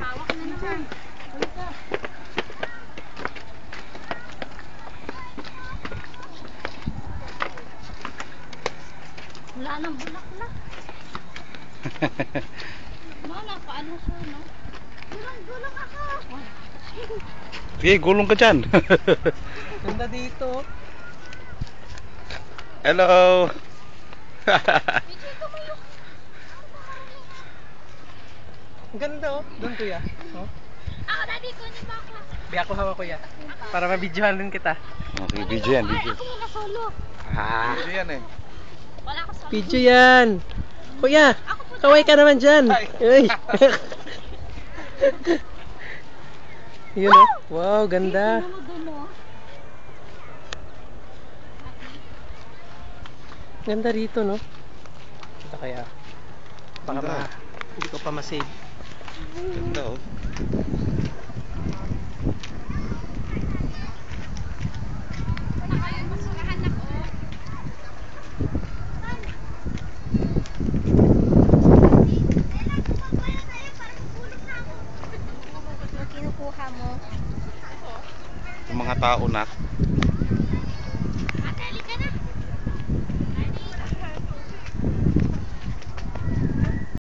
Hawak na naman. Wala nang bulaklak. Mana, paano siya, no? Gulong ako. Sige, gulong ka dyan. Ganda dito. Hello. Ang ganda oh. Doon kuya. Oh. Ako, daddy, kunin mo ako. Di ako hawa kuya. Para mabidyohan din kita. Okay, video yan, video. Ako muna solo. Video yan eh. Wala ako solo. Video yan. Kuya, kaway ka naman dyan. Ay. Yun oh. Wow, ganda. Ganda rito no. Ito kaya. Baka Ganda. hindi ko pa ma-save. Ganda oh. Kinukuha mo. Yung mga tao na.